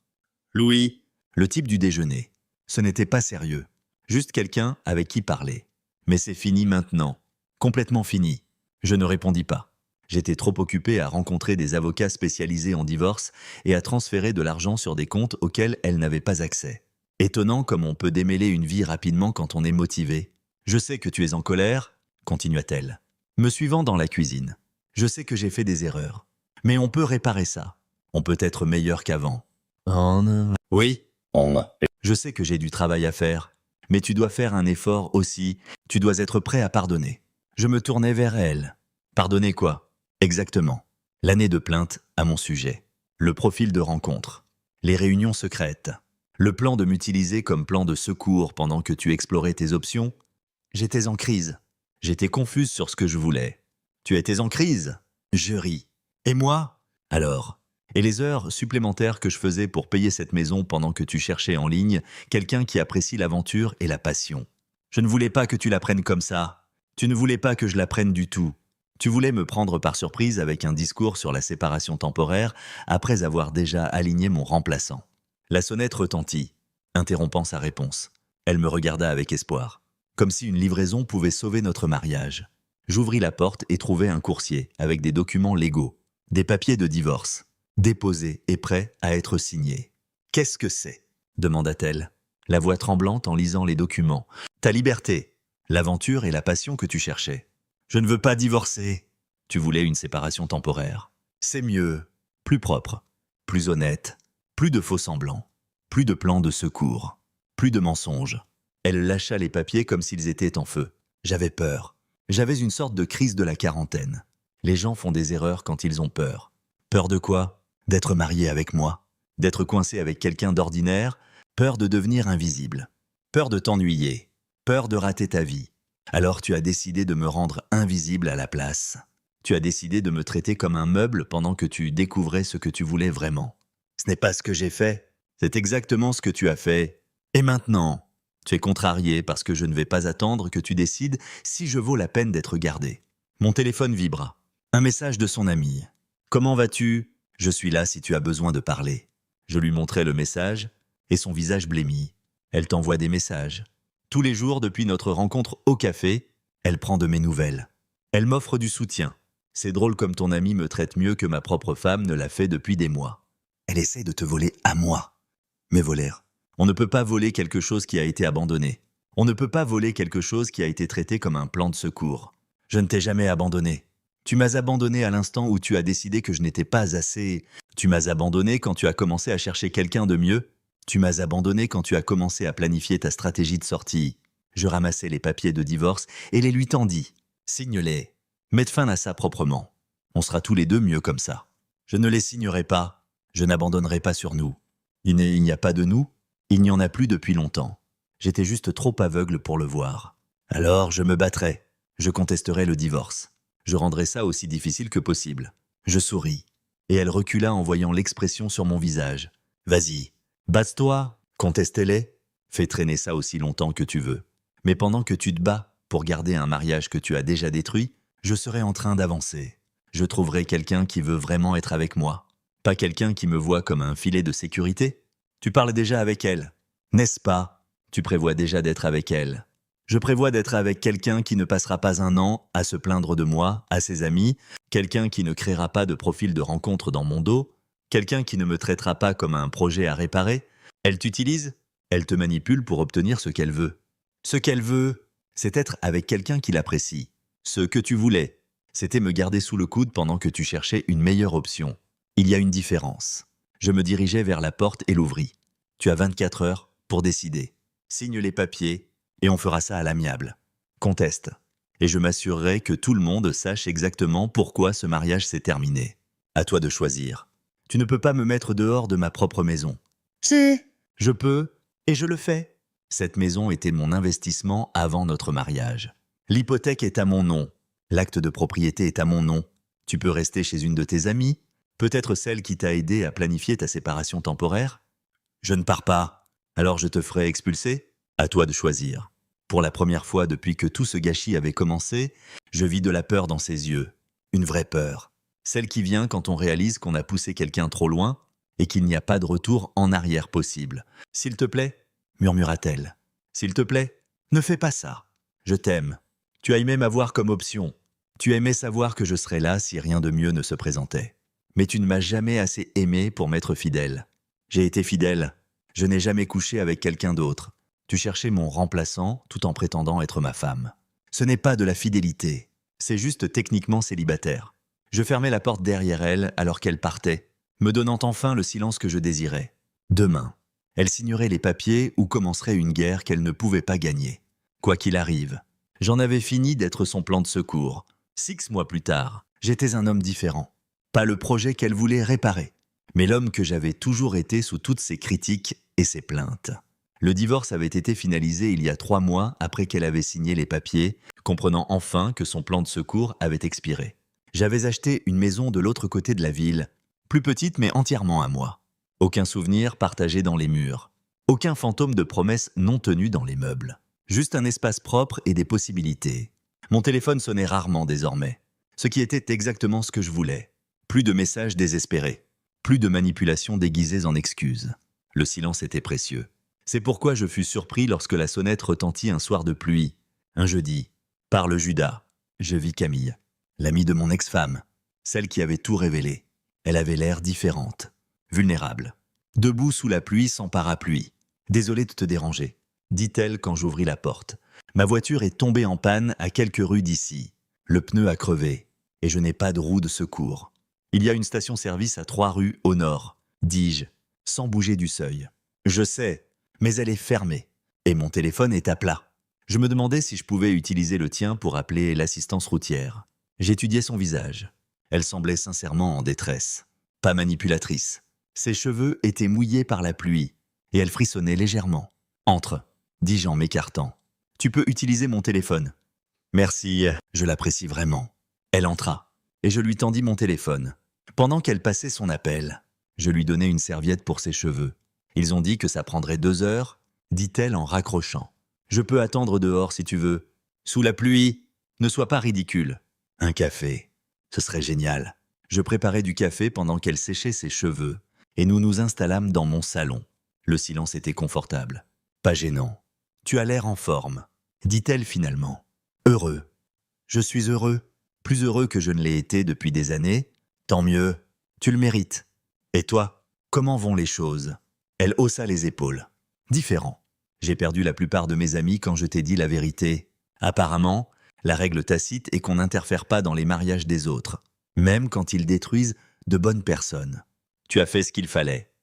Louis, le type du déjeuner. Ce n'était pas sérieux, juste quelqu'un avec qui parler. Mais c'est fini maintenant, complètement fini. Je ne répondis pas. J'étais trop occupé à rencontrer des avocats spécialisés en divorce et à transférer de l'argent sur des comptes auxquels elle n'avait pas accès. Étonnant comme on peut démêler une vie rapidement quand on est motivé. Je sais que tu es en colère, continua-t-elle, me suivant dans la cuisine. Je sais que j'ai fait des erreurs. Mais on peut réparer ça. On peut être meilleur qu'avant. Oui. Je sais que j'ai du travail à faire. Mais tu dois faire un effort aussi. Tu dois être prêt à pardonner. Je me tournai vers elle. Pardonner quoi ? Exactement. L'année de plainte à mon sujet. Le profil de rencontre. Les réunions secrètes. Le plan de m'utiliser comme plan de secours pendant que tu explorais tes options. J'étais en crise. J'étais confuse sur ce que je voulais. Tu étais en crise. Je ris. Et moi ? Alors ? Et les heures supplémentaires que je faisais pour payer cette maison pendant que tu cherchais en ligne quelqu'un qui apprécie l'aventure et la passion. Je ne voulais pas que tu la prennes comme ça. Tu ne voulais pas que je la prenne du tout. Tu voulais me prendre par surprise avec un discours sur la séparation temporaire après avoir déjà aligné mon remplaçant. La sonnette retentit, interrompant sa réponse. Elle me regarda avec espoir, comme si une livraison pouvait sauver notre mariage. J'ouvris la porte et trouvai un coursier avec des documents légaux, des papiers de divorce, déposés et prêts à être signés. « Qu'est-ce que c'est ?» demanda-t-elle, la voix tremblante en lisant les documents. « Ta liberté, l'aventure et la passion que tu cherchais. » « Je ne veux pas divorcer. » Tu voulais une séparation temporaire. C'est mieux, plus propre, plus honnête, plus de faux-semblants, plus de plans de secours, plus de mensonges. Elle lâcha les papiers comme s'ils étaient en feu. J'avais peur. J'avais une sorte de crise de la quarantaine. Les gens font des erreurs quand ils ont peur. Peur de quoi ? D'être marié avec moi, d'être coincé avec quelqu'un d'ordinaire, peur de devenir invisible, peur de t'ennuyer, peur de rater ta vie. Alors tu as décidé de me rendre invisible à la place. Tu as décidé de me traiter comme un meuble pendant que tu découvrais ce que tu voulais vraiment. Ce n'est pas ce que j'ai fait. C'est exactement ce que tu as fait. Et maintenant, tu es contrarié parce que je ne vais pas attendre que tu décides si je vaux la peine d'être gardé. Mon téléphone vibra. Un message de son ami. « Comment vas-tu ? Je suis là si tu as besoin de parler. » Je lui montrai le message et son visage blêmit. Elle t'envoie des messages. Tous les jours depuis notre rencontre au café, elle prend de mes nouvelles. Elle m'offre du soutien. C'est drôle comme ton amie me traite mieux que ma propre femme ne l'a fait depuis des mois. Elle essaie de te voler à moi. Mais voler. On ne peut pas voler quelque chose qui a été abandonné. On ne peut pas voler quelque chose qui a été traité comme un plan de secours. Je ne t'ai jamais abandonné. Tu m'as abandonné à l'instant où tu as décidé que je n'étais pas assez... Tu m'as abandonné quand tu as commencé à chercher quelqu'un de mieux. Tu m'as abandonné quand tu as commencé à planifier ta stratégie de sortie. Je ramassai les papiers de divorce et les lui tendis. Signe-les. Mette fin à ça proprement. On sera tous les deux mieux comme ça. Je ne les signerai pas. Je n'abandonnerai pas sur nous. Il n'y a pas de nous. Il n'y en a plus depuis longtemps. J'étais juste trop aveugle pour le voir. Alors je me battrai. Je contesterai le divorce. Je rendrai ça aussi difficile que possible. Je souris. Et elle recula en voyant l'expression sur mon visage. Vas-y. Base-toi, Conteste-les, fais traîner ça aussi longtemps que tu veux. Mais pendant que tu te bats pour garder un mariage que tu as déjà détruit, je serai en train d'avancer. Je trouverai quelqu'un qui veut vraiment être avec moi. Pas quelqu'un qui me voit comme un filet de sécurité. Tu parles déjà avec elle, n'est-ce pas? Tu prévois déjà d'être avec elle. Je prévois d'être avec quelqu'un qui ne passera pas un an à se plaindre de moi, à ses amis, quelqu'un qui ne créera pas de profil de rencontre dans mon dos, quelqu'un qui ne me traitera pas comme un projet à réparer. Elle t'utilise, elle te manipule pour obtenir ce qu'elle veut. Ce qu'elle veut, c'est être avec quelqu'un qui l'apprécie. Ce que tu voulais, c'était me garder sous le coude pendant que tu cherchais une meilleure option. Il y a une différence. Je me dirigeais vers la porte et l'ouvris. Tu as 24 heures pour décider. Signe les papiers et on fera ça à l'amiable. Conteste. Et je m'assurerai que tout le monde sache exactement pourquoi ce mariage s'est terminé. À toi de choisir. Tu ne peux pas me mettre dehors de ma propre maison. Si. Je peux, et je le fais. Cette maison était mon investissement avant notre mariage. L'hypothèque est à mon nom. L'acte de propriété est à mon nom. Tu peux rester chez une de tes amies, peut-être celle qui t'a aidé à planifier ta séparation temporaire. Je ne pars pas, alors je te ferai expulser. À toi de choisir. Pour la première fois depuis que tout ce gâchis avait commencé, je vis de la peur dans ses yeux. Une vraie peur. Celle qui vient quand on réalise qu'on a poussé quelqu'un trop loin et qu'il n'y a pas de retour en arrière possible. S'il te plaît, murmura-t-elle. S'il te plaît, ne fais pas ça. Je t'aime. Tu as aimé m'avoir comme option. Tu aimais savoir que je serais là si rien de mieux ne se présentait. Mais tu ne m'as jamais assez aimé pour m'être fidèle. J'ai été fidèle. Je n'ai jamais couché avec quelqu'un d'autre. Tu cherchais mon remplaçant tout en prétendant être ma femme. Ce n'est pas de la fidélité. C'est juste techniquement célibataire. Je fermais la porte derrière elle alors qu'elle partait, me donnant enfin le silence que je désirais. Demain, elle signerait les papiers ou commencerait une guerre qu'elle ne pouvait pas gagner. Quoi qu'il arrive, j'en avais fini d'être son plan de secours. 6 mois plus tard, j'étais un homme différent. Pas le projet qu'elle voulait réparer, mais l'homme que j'avais toujours été sous toutes ses critiques et ses plaintes. Le divorce avait été finalisé il y a 3 mois après qu'elle avait signé les papiers, comprenant enfin que son plan de secours avait expiré. J'avais acheté une maison de l'autre côté de la ville, plus petite mais entièrement à moi. Aucun souvenir partagé dans les murs. Aucun fantôme de promesses non tenues dans les meubles. Juste un espace propre et des possibilités. Mon téléphone sonnait rarement désormais, ce qui était exactement ce que je voulais. Plus de messages désespérés. Plus de manipulations déguisées en excuses. Le silence était précieux. C'est pourquoi je fus surpris lorsque la sonnette retentit un soir de pluie. Un jeudi. Par le Judas. Je vis Camille, l'amie de mon ex-femme, celle qui avait tout révélé. Elle avait l'air différente, vulnérable, debout sous la pluie sans parapluie. « Désolée de te déranger », dit-elle quand j'ouvris la porte. « Ma voiture est tombée en panne à quelques rues d'ici. Le pneu a crevé et je n'ai pas de roue de secours. Il y a une station-service à 3 rues au nord, dis-je, sans bouger du seuil. Je sais, mais elle est fermée et mon téléphone est à plat. Je me demandais si je pouvais utiliser le tien pour appeler l'assistance routière. J'étudiais son visage. Elle semblait sincèrement en détresse. Pas manipulatrice. Ses cheveux étaient mouillés par la pluie et elle frissonnait légèrement. « Entre », dis-je en m'écartant. « Tu peux utiliser mon téléphone. »« Merci, je l'apprécie vraiment. » Elle entra et je lui tendis mon téléphone. Pendant qu'elle passait son appel, je lui donnai une serviette pour ses cheveux. « Ils ont dit que ça prendrait 2 heures, » dit-elle en raccrochant. « Je peux attendre dehors si tu veux. Sous la pluie, ne sois pas ridicule. Un café, ce serait génial. » Je préparais du café pendant qu'elle séchait ses cheveux et nous nous installâmes dans mon salon. Le silence était confortable, pas gênant. « Tu as l'air en forme, » dit-elle finalement. « Heureux. » Je suis heureux, plus heureux que je ne l'ai été depuis des années. Tant mieux, tu le mérites. Et toi, comment vont les choses ? Elle haussa les épaules. Différent. J'ai perdu la plupart de mes amis quand je t'ai dit la vérité. Apparemment, la règle tacite est qu'on n'interfère pas dans les mariages des autres, même quand ils détruisent de bonnes personnes. Tu as fait ce qu'il fallait.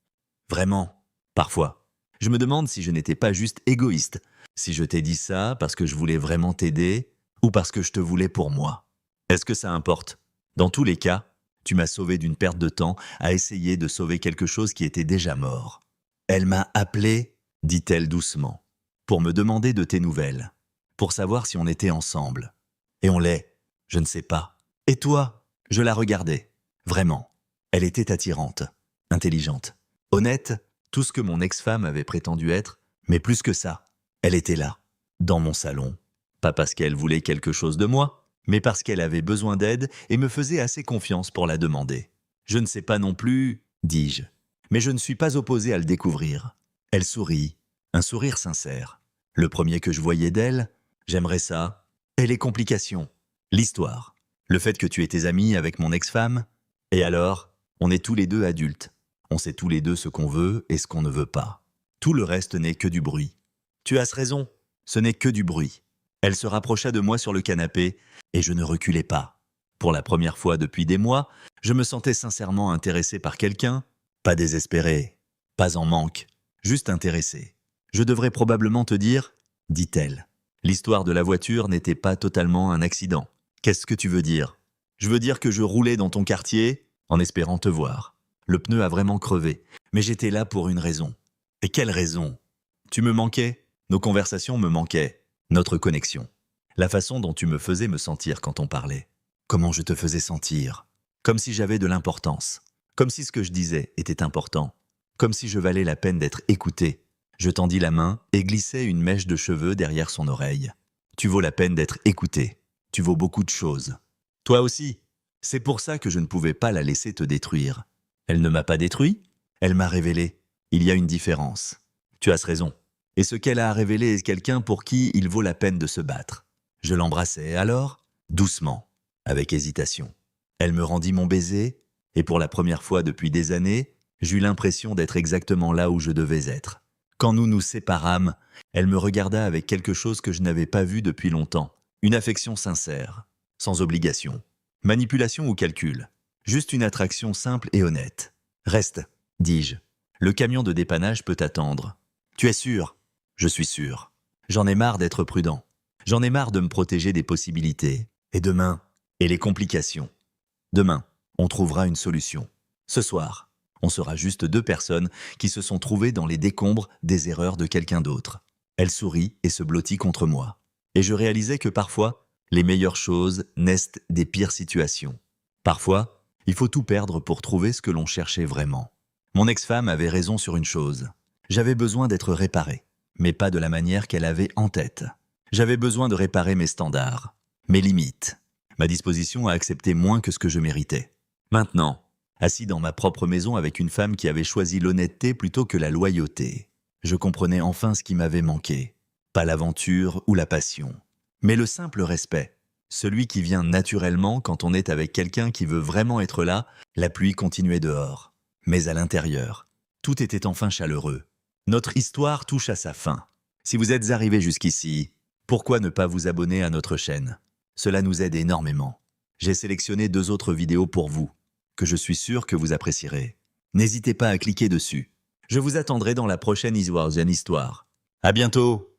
Vraiment, parfois. Je me demande si je n'étais pas juste égoïste, si je t'ai dit ça parce que je voulais vraiment t'aider ou parce que je te voulais pour moi. Est-ce que ça importe ? Dans tous les cas, tu m'as sauvé d'une perte de temps à essayer de sauver quelque chose qui était déjà mort. Elle m'a appelé, dit-elle doucement, pour me demander de tes nouvelles, pour savoir si on était ensemble. Et on l'est, je ne sais pas. Et toi ? Je la regardais. Vraiment. Elle était attirante, intelligente, honnête, Tout ce que mon ex-femme avait prétendu être, mais plus que ça. Elle était là, dans mon salon. Pas parce qu'elle voulait quelque chose de moi, mais parce qu'elle avait besoin d'aide et me faisait assez confiance pour la demander. Je ne sais pas non plus, dis-je, mais je ne suis pas opposé à le découvrir. Elle sourit, un sourire sincère. Le premier que je voyais d'elle, j'aimerais ça, et les complications, l'histoire, le fait que tu aies tes amis avec mon ex-femme, et alors, on est tous les deux adultes. On sait tous les deux ce qu'on veut et ce qu'on ne veut pas. Tout le reste n'est que du bruit. Tu as raison, ce n'est que du bruit. Elle se rapprocha de moi sur le canapé et je ne reculais pas. Pour la première fois depuis des mois, je me sentais sincèrement intéressé par quelqu'un, pas désespéré, pas en manque, juste intéressé. Je devrais probablement te dire, dit-elle, l'histoire de la voiture n'était pas totalement un accident. Qu'est-ce que tu veux dire? Je veux dire que je roulais dans ton quartier en espérant te voir. Le pneu a vraiment crevé, mais j'étais là pour une raison. Et quelle raison? Tu me manquais, nos conversations me manquaient, notre connexion. La façon dont tu me faisais me sentir quand on parlait. Comment je te faisais sentir? Comme si j'avais de l'importance. Comme si ce que je disais était important. Comme si je valais la peine d'être écouté. Je tendis la main et glissai une mèche de cheveux derrière son oreille. Tu vaux la peine d'être écouté. Tu vaux beaucoup de choses. Toi aussi. C'est pour ça que je ne pouvais pas la laisser te détruire. Elle ne m'a pas détruit, elle m'a révélé. Il y a une différence. Tu as raison. Et ce qu'elle a révélé est quelqu'un pour qui il vaut la peine de se battre. Je l'embrassai alors, doucement, avec hésitation. Elle me rendit mon baiser, et pour la première fois depuis des années, j'eus l'impression d'être exactement là où je devais être. Quand nous nous séparâmes, elle me regarda avec quelque chose que je n'avais pas vu depuis longtemps. Une affection sincère, sans obligation, manipulation ou calcul. Juste une attraction simple et honnête. Reste, dis-je. Le camion de dépannage peut attendre. Tu es sûr? Je suis sûr. J'en ai marre d'être prudent. J'en ai marre de me protéger des possibilités. Et demain, et les complications. Demain, on trouvera une solution. Ce soir, on sera juste deux personnes qui se sont trouvées dans les décombres des erreurs de quelqu'un d'autre. Elle sourit et se blottit contre moi. Et je réalisais que parfois, les meilleures choses naissent des pires situations. Parfois, il faut tout perdre pour trouver ce que l'on cherchait vraiment. Mon ex-femme avait raison sur une chose. J'avais besoin d'être réparé, mais pas de la manière qu'elle avait en tête. J'avais besoin de réparer mes standards, mes limites, ma disposition à accepter moins que ce que je méritais. Maintenant, assis dans ma propre maison avec une femme qui avait choisi l'honnêteté plutôt que la loyauté, je comprenais enfin ce qui m'avait manqué. Pas l'aventure ou la passion, mais le simple respect. Celui qui vient naturellement quand on est avec quelqu'un qui veut vraiment être là. La pluie continuait dehors. Mais à l'intérieur, tout était enfin chaleureux. Notre histoire touche à sa fin. Si vous êtes arrivé jusqu'ici, pourquoi ne pas vous abonner à notre chaîne? Cela nous aide énormément. J'ai sélectionné 2 autres vidéos pour vous, que je suis sûr que vous apprécierez. N'hésitez pas à cliquer dessus. Je vous attendrai dans la prochaine Is War Histoire. À bientôt!